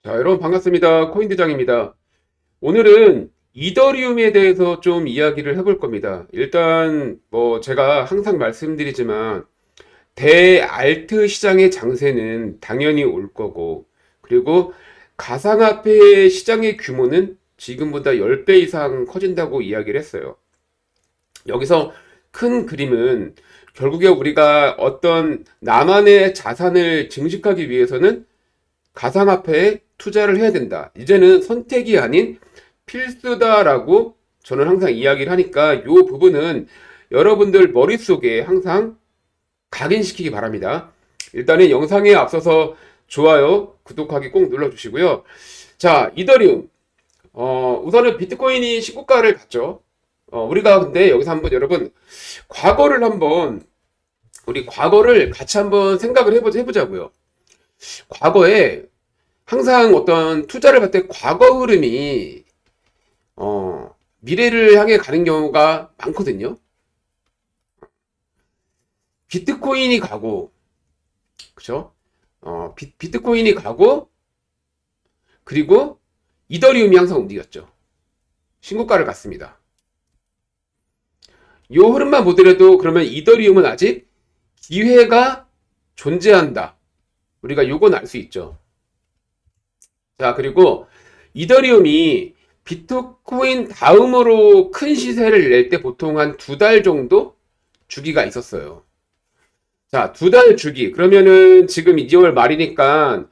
자, 여러분 반갑습니다. 코인대장입니다. 오늘은 이더리움에 대해서 좀 이야기를 해볼 겁니다. 일단 제가 항상 말씀드리지만 대알트 시장의 장세는 당연히 올 거고, 그리고 가상화폐 시장의 규모는 지금보다 10배 이상 커진다고 이야기를 했어요. 여기서 큰 그림은 결국에 우리가 어떤 나만의 자산을 증식하기 위해서는 가상화폐에 투자를 해야 된다. 이제는 선택이 아닌 필수다라고 저는 항상 이야기를 하니까 이 부분은 여러분들 머릿속에 항상 각인시키기 바랍니다. 일단은 영상에 앞서서 좋아요, 구독하기 꼭 눌러주시고요. 자, 이더리움. 우선은 비트코인이 신고가를 갔죠. 우리가 근데 여기서 한번 여러분, 우리 과거를 같이 한번 생각을 해보자고요. 과거에 항상 어떤 투자를 받을 때 과거 흐름이 미래를 향해 가는 경우가 많거든요. 비트코인이 가고, 그죠? 비트코인이 가고, 그리고 이더리움이 항상 움직였죠. 신고가를 갔습니다. 이 흐름만 보더라도 그러면 이더리움은 아직 기회가 존재한다. 우리가 요건 알 수 있죠. 자, 그리고 이더리움이 비트코인 다음으로 큰 시세를 낼 때 보통 한 2달 정도 주기가 있었어요. 자, 2달 주기. 그러면은 지금 2월 말이니까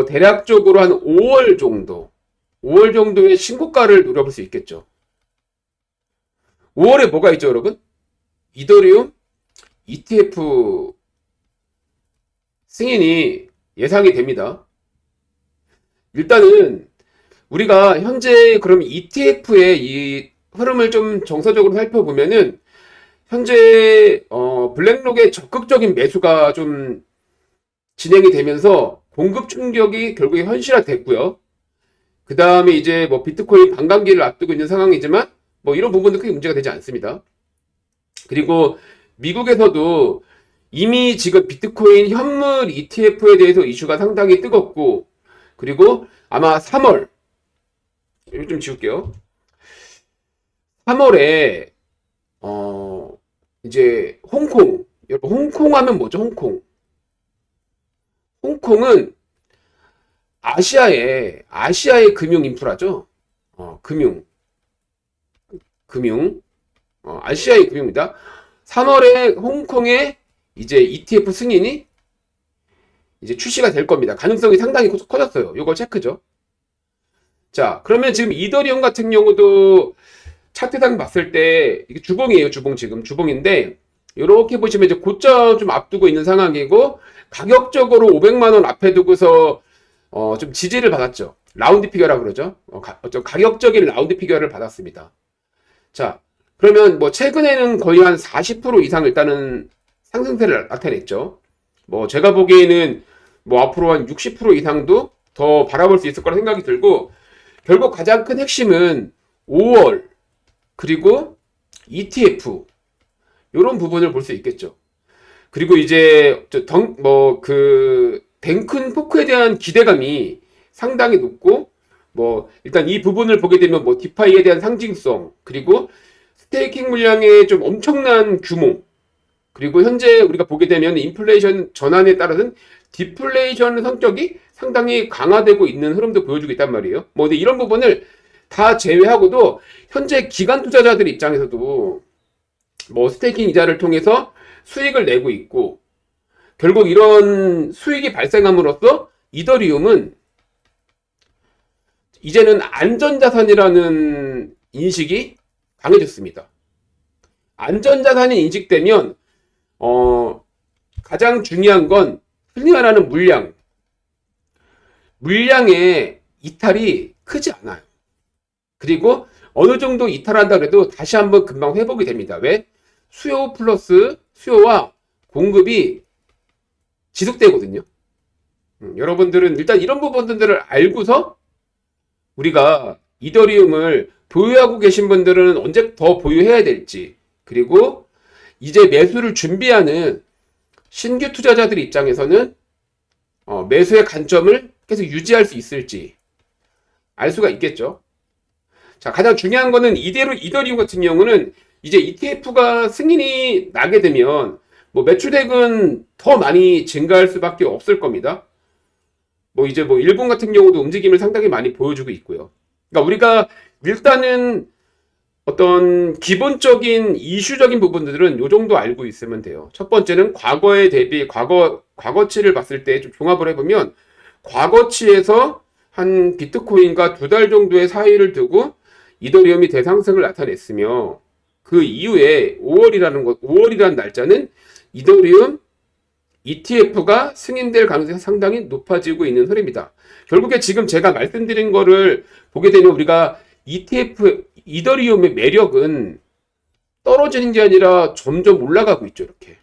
대략적으로 한 5월 정도, 5월 정도의 신고가를 노려볼 수 있겠죠. 5월에 뭐가 있죠, 여러분? 이더리움 ETF 승인이 예상이 됩니다. 일단은 우리가 현재 그럼 ETF의 이 흐름을 좀 정서적으로 살펴보면은 현재 블랙록의 적극적인 매수가 좀 진행이 되면서 공급 충격이 결국에 현실화됐고요. 그 다음에 이제 비트코인 반감기를 앞두고 있는 상황이지만 이런 부분도 크게 문제가 되지 않습니다. 그리고 미국에서도 이미 지금 비트코인 현물 ETF에 대해서 이슈가 상당히 뜨겁고, 그리고 아마 3월, 이거 좀 지울게요. 3월에, 이제 홍콩, 여러분, 홍콩 하면 뭐죠? 홍콩. 홍콩은 아시아의 금융 인프라죠. 금융. 아시아의 금융입니다. 3월에 홍콩의 이제 ETF 승인이 이제 출시가 될 겁니다. 가능성이 상당히 커졌어요. 이걸 체크죠. 자, 그러면 지금 이더리움 같은 경우도 차트상 봤을 때 이게 주봉이에요. 지금 주봉인데 이렇게 보시면 이제 고점 좀 앞두고 있는 상황이고, 가격적으로 500만 원 앞에 두고서 좀 지지를 받았죠. 라운드 피겨라고 그러죠. 좀 가격적인 라운드 피겨를 받았습니다. 자, 그러면 최근에는 거의 한 40% 이상 일단은 상승세를 나타냈죠. 제가 보기에는 앞으로 한 60% 이상도 더 바라볼 수 있을 거라 생각이 들고, 결국 가장 큰 핵심은 5월 그리고 ETF 이런 부분을 볼 수 있겠죠. 그리고 이제 댕큰 포크에 대한 기대감이 상당히 높고, 일단 이 부분을 보게 되면 디파이에 대한 상징성, 그리고 스테이킹 물량의 좀 엄청난 규모, 그리고 현재 우리가 보게 되면 인플레이션 전환에 따라서는 디플레이션 성격이 상당히 강화되고 있는 흐름도 보여주고 있단 말이에요. 근데 이런 부분을 다 제외하고도 현재 기관 투자자들 입장에서도 스테이킹 이자를 통해서 수익을 내고 있고, 결국 이런 수익이 발생함으로써 이더리움은 이제는 안전자산이라는 인식이 강해졌습니다. 안전자산이 인식되면 가장 중요한 건 흔히 말하는 물량의 이탈이 크지 않아요. 그리고 어느 정도 이탈한다 그래도 다시 한번 금방 회복이 됩니다. 왜? 수요 플러스 수요와 공급이 지속되거든요. 여러분들은 일단 이런 부분들을 알고서 우리가 이더리움을 보유하고 계신 분들은 언제 더 보유해야 될지, 그리고 이제 매수를 준비하는 신규 투자자들 입장에서는 매수의 관점을 계속 유지할 수 있을지 알 수가 있겠죠. 자, 가장 중요한 거는 이더리움 같은 경우는 이제 ETF가 승인이 나게 되면 뭐 매출액은 더 많이 증가할 수밖에 없을 겁니다. 뭐 이제 뭐 일본 같은 경우도 움직임을 상당히 많이 보여주고 있고요. 그러니까 우리가 일단은 어떤 기본적인 이슈적인 부분들은 요 정도 알고 있으면 돼요. 첫 번째는 과거에 대비 과거치를 봤을 때 좀 종합을 해보면 과거치에서 한 비트코인과 2달 정도의 사이를 두고 이더리움이 대상승을 나타냈으며 그 이후에 5월이라는 날짜는 이더리움 ETF가 승인될 가능성이 상당히 높아지고 있는 흐름이다. 결국에 지금 제가 말씀드린 거를 보게 되면 우리가 이더리움의 매력은 떨어지는 게 아니라 점점 올라가고 있죠. 이렇게.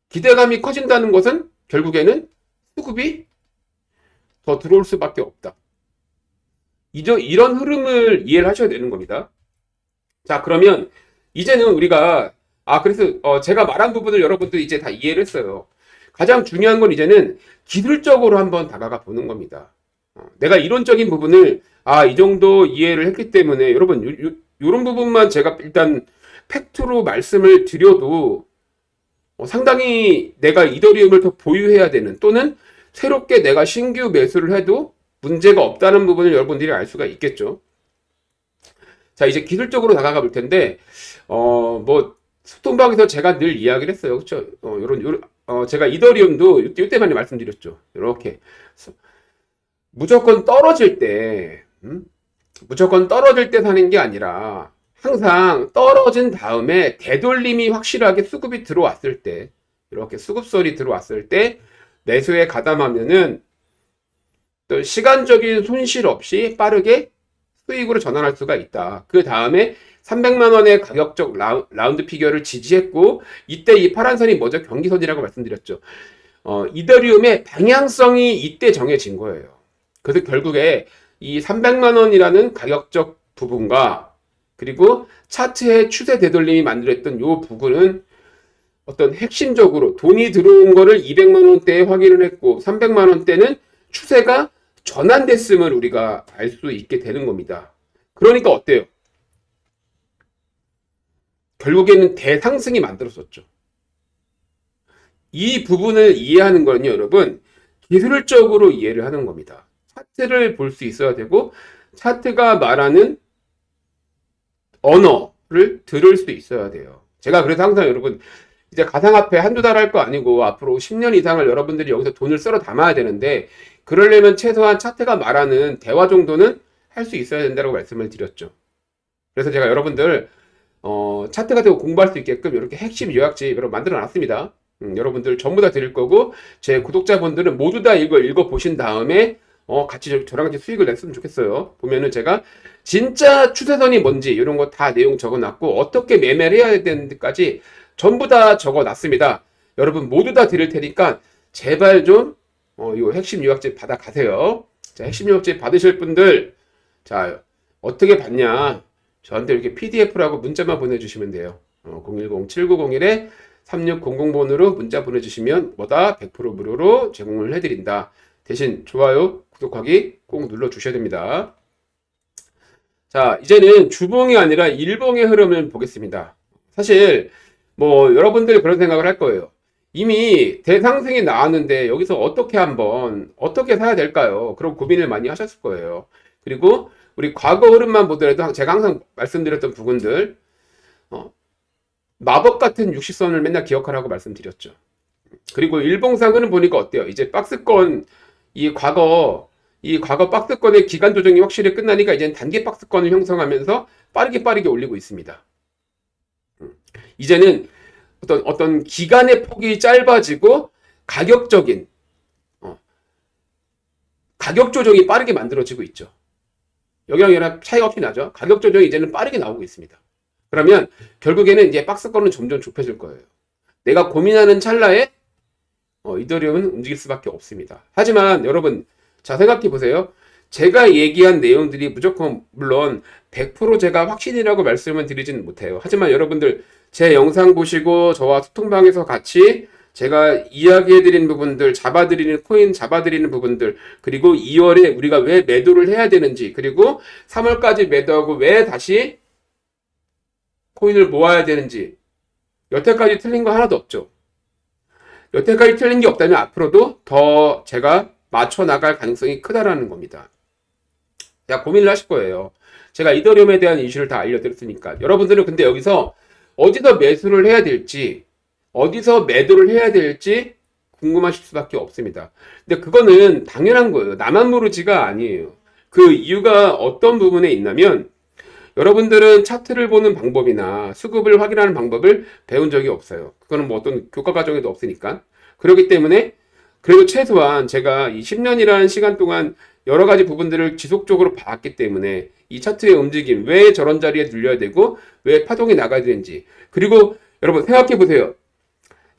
기대감이 커진다는 것은 결국에는 수급이 더 들어올 수밖에 없다. 이런 흐름을 이해를 하셔야 되는 겁니다. 자, 그러면 이제는 우리가 그래서 제가 말한 부분을 여러분들이 이제 다 이해를 했어요. 가장 중요한 건 이제는 기술적으로 한번 다가가 보는 겁니다. 내가 이론적인 부분을 이 정도 이해를 했기 때문에 여러분 요런 부분만 제가 일단 팩트로 말씀을 드려도 상당히 내가 이더리움을 더 보유해야 되는 또는 새롭게 내가 신규 매수를 해도 문제가 없다는 부분을 여러분들이 알 수가 있겠죠. 자, 이제 기술적으로 다가가 볼 텐데 뭐 소통방에서 제가 늘 이야기를 했어요. 그렇죠? 제가 이더리움도 이때 많이 말씀드렸죠. 이렇게 무조건 떨어질 때 사는 게 아니라 항상 떨어진 다음에 되돌림이 확실하게 수급이 들어왔을 때 이렇게 수급설이 들어왔을 때 매수에 가담하면은 또 시간적인 손실 없이 빠르게 수익으로 전환할 수가 있다. 그 다음에 300만 원의 가격적 라운드 피겨를 지지했고 이때 이 파란 선이 뭐죠? 경기선이라고 말씀드렸죠. 이더리움의 방향성이 이때 정해진 거예요. 그래서 결국에 이 300만 원이라는 가격적 부분과 그리고 차트의 추세 되돌림이 만들었던 이 부분은 어떤 핵심적으로 돈이 들어온 거를 200만 원대에 확인을 했고 300만 원대는 추세가 전환됐음을 우리가 알 수 있게 되는 겁니다. 그러니까 어때요? 결국에는 대상승이 만들어졌죠. 이 부분을 이해하는 거는요, 여러분, 기술적으로 이해를 하는 겁니다. 차트를 볼 수 있어야 되고, 차트가 말하는 언어를 들을 수 있어야 돼요. 제가 그래서 항상 여러분, 이제 가상화폐 한두 달 할 거 아니고, 앞으로 10년 이상을 여러분들이 여기서 돈을 썰어 담아야 되는데, 그러려면 최소한 차트가 말하는 대화 정도는 할 수 있어야 된다고 말씀을 드렸죠. 그래서 제가 여러분들, 차트 같은 거 공부할 수 있게끔 이렇게 핵심 요약집 여러분 만들어 놨습니다. 여러분들 전부 다 드릴 거고 제 구독자분들은 모두 다 이걸 읽어보신 다음에 같이 저랑 같이 수익을 냈으면 좋겠어요. 보면은 제가 진짜 추세선이 뭔지 이런 거 다 내용 적어놨고 어떻게 매매를 해야 되는지까지 전부 다 적어놨습니다. 여러분 모두 다 드릴 테니까 제발 좀 이 핵심 요약집 받아가세요. 자, 핵심 요약집 받으실 분들 자 어떻게 받냐? 저한테 이렇게 PDF라고 문자만 보내주시면 돼요. 010-7901-3600번으로 문자 보내주시면 뭐다 100% 무료로 제공을 해드린다. 대신 좋아요, 구독하기 꼭 눌러주셔야 됩니다. 자, 이제는 주봉이 아니라 일봉의 흐름을 보겠습니다. 사실 뭐 여러분들이 그런 생각을 할 거예요. 이미 대상승이 나왔는데 여기서 어떻게 사야 될까요? 그런 고민을 많이 하셨을 거예요. 그리고 우리 과거 흐름만 보더라도 제가 항상 말씀드렸던 부분들 마법 같은 60선을 맨날 기억하라고 말씀드렸죠. 그리고 일봉상 흐름 보니까 어때요? 이제 박스권 이 과거 박스권의 기간 조정이 확실히 끝나니까 이제는 단기 박스권을 형성하면서 빠르게 올리고 있습니다. 이제는 어떤 기간의 폭이 짧아지고 가격 조정이 빠르게 만들어지고 있죠. 여기랑 차이가 없이 나죠. 가격 조정이 이제는 빠르게 나오고 있습니다. 그러면 결국에는 이제 박스권은 점점 좁혀질 거예요. 내가 고민하는 찰나에 이더리움은 움직일 수밖에 없습니다. 하지만 여러분 자 생각해 보세요. 제가 얘기한 내용들이 무조건 물론 100% 제가 확신이라고 말씀을 드리지는 못해요. 하지만 여러분들 제 영상 보시고 저와 소통방에서 같이 제가 이야기해드린 부분들, 코인 잡아드리는 부분들, 그리고 2월에 우리가 왜 매도를 해야 되는지, 그리고 3월까지 매도하고 왜 다시 코인을 모아야 되는지, 여태까지 틀린 거 하나도 없죠. 여태까지 틀린 게 없다면 앞으로도 더 제가 맞춰 나갈 가능성이 크다라는 겁니다. 야, 고민을 하실 거예요. 제가 이더리움에 대한 이슈를 다 알려드렸으니까. 여러분들은 근데 여기서 어디서 매수를 해야 될지, 어디서 매도를 해야 될지 궁금하실 수밖에 없습니다. 근데 그거는 당연한 거예요. 나만 모르지가 아니에요. 그 이유가 어떤 부분에 있냐면, 여러분들은 차트를 보는 방법이나 수급을 확인하는 방법을 배운 적이 없어요. 그거는 뭐 어떤 교과 과정에도 없으니까. 그렇기 때문에 그래도 최소한 제가 이 10년이라는 시간 동안 여러 가지 부분들을 지속적으로 봤기 때문에 이 차트의 움직임, 왜 저런 자리에 눌려야 되고 왜 파동이 나가야 되는지. 그리고 여러분 생각해 보세요.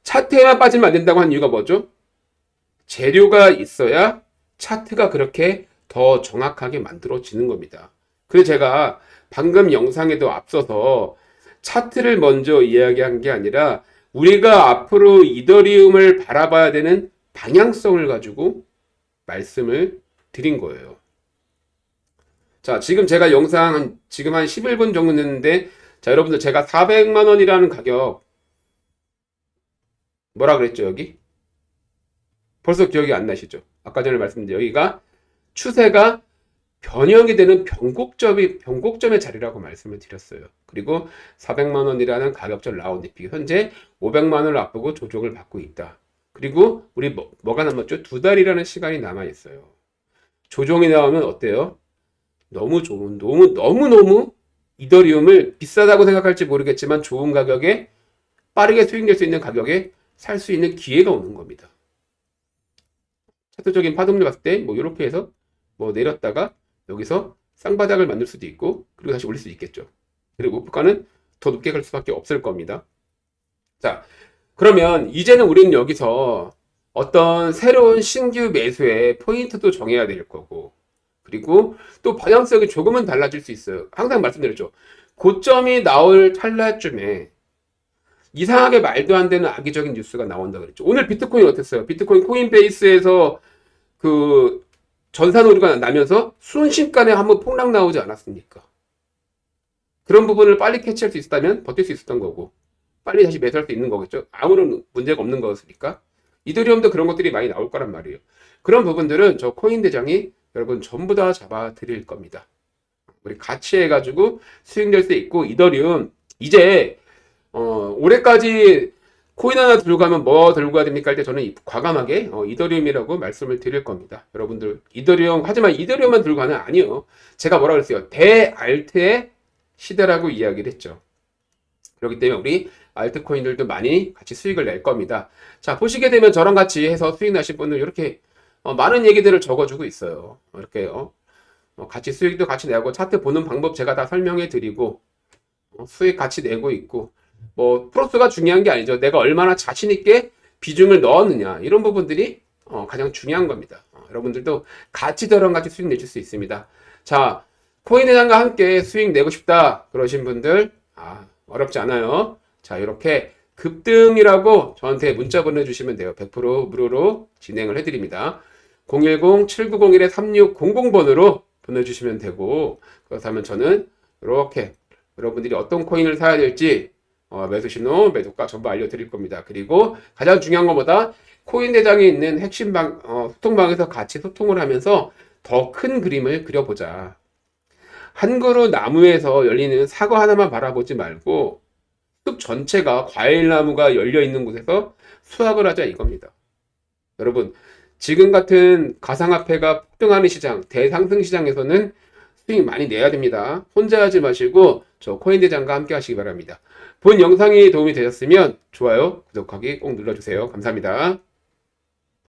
차트에만 빠지면 안 된다고 한 이유가 뭐죠? 재료가 있어야 차트가 그렇게 더 정확하게 만들어지는 겁니다. 그래서 제가 방금 영상에도 앞서서 차트를 먼저 이야기한 게 아니라 우리가 앞으로 이더리움을 바라봐야 되는 방향성을 가지고 말씀을 드린 거예요. 자, 지금 제가 영상 지금 한 11분 정도 됐는데, 자, 여러분들 제가 400만 원이라는 가격 뭐라 그랬죠, 여기? 벌써 기억이 안 나시죠? 아까 전에 말씀드린 여기가 추세가 변형이 되는 변곡점의 자리라고 말씀을 드렸어요. 그리고 400만 원이라는 가격적 라운드 픽, 현재 500만 원을 앞두고 조정을 받고 있다. 그리고 우리 뭐가 남았죠? 2달이라는 시간이 남아 있어요. 조정이 나오면 어때요? 너무 좋은, 너무너무 이더리움을 비싸다고 생각할지 모르겠지만 좋은 가격에 빠르게 수익낼 수 있는 가격에 살 수 있는 기회가 오는 겁니다. 차트적인 파동률 봤을 때 뭐 이렇게 해서 뭐 내렸다가 여기서 쌍바닥을 만들 수도 있고 그리고 다시 올릴 수 있겠죠. 그리고 목표가는 더 높게 갈 수밖에 없을 겁니다. 자, 그러면 이제는 우리는 여기서 어떤 새로운 신규 매수의 포인트도 정해야 될 거고, 그리고 또 방향성이 조금은 달라질 수 있어요. 항상 말씀드렸죠. 고점이 나올 찰나쯤에 이상하게 말도 안 되는 악의적인 뉴스가 나온다 그랬죠. 오늘 비트코인 어땠어요? 비트코인 코인베이스에서 그 전산 오류가 나면서 순식간에 한번 폭락 나오지 않았습니까? 그런 부분을 빨리 캐치할 수 있었다면 버틸 수 있었던 거고, 빨리 다시 매수할 수 있는 거겠죠. 아무런 문제가 없는 거였으니까. 이더리움도 그런 것들이 많이 나올 거란 말이에요. 그런 부분들은 저 코인 대장이 여러분 전부 다 잡아 드릴 겁니다. 우리 같이 해가지고 수익 낼 수 있고, 이더리움 이제 올해까지 코인 하나 들고 가면 뭐 들고 가야 됩니까? 할 때 저는 과감하게 이더리움이라고 말씀을 드릴 겁니다. 여러분들 이더리움, 하지만 이더리움만 들고 가는 아니요. 제가 뭐라 그랬어요? 대알트의 시대라고 이야기를 했죠. 그렇기 때문에 우리 알트코인들도 많이 같이 수익을 낼 겁니다. 자, 보시게 되면 저랑 같이 해서 수익 나신 분들 이렇게 많은 얘기들을 적어주고 있어요. 이렇게 같이 수익도 같이 내고 차트 보는 방법 제가 다 설명해 드리고 수익 같이 내고 있고, 뭐 프로스가 중요한 게 아니죠. 내가 얼마나 자신 있게 비중을 넣었느냐, 이런 부분들이 가장 중요한 겁니다. 여러분들도 같이 저랑 같이 수익 내실 수 있습니다. 자, 코인 회장과 함께 수익 내고 싶다 그러신 분들 어렵지 않아요. 자, 이렇게 급등이라고 저한테 문자 보내주시면 돼요. 100% 무료로 진행을 해드립니다. 010-7901-3600번으로 보내주시면 되고, 그렇다면 저는 이렇게 여러분들이 어떤 코인을 사야 될지 매수 신호, 매도가 전부 알려드릴 겁니다. 그리고 가장 중요한 것보다 코인 대장에 있는 핵심 소통방에서 같이 소통을 하면서 더 큰 그림을 그려보자. 한 그루 나무에서 열리는 사과 하나만 바라보지 말고 숲 전체가 과일나무가 열려 있는 곳에서 수확을 하자 이겁니다. 여러분, 지금 같은 가상화폐가 폭등하는 시장, 대상승 시장에서는 수익 많이 내야 됩니다. 혼자 하지 마시고 저 코인대장과 함께 하시기 바랍니다. 본 영상이 도움이 되셨으면 좋아요, 구독하기 꼭 눌러주세요. 감사합니다.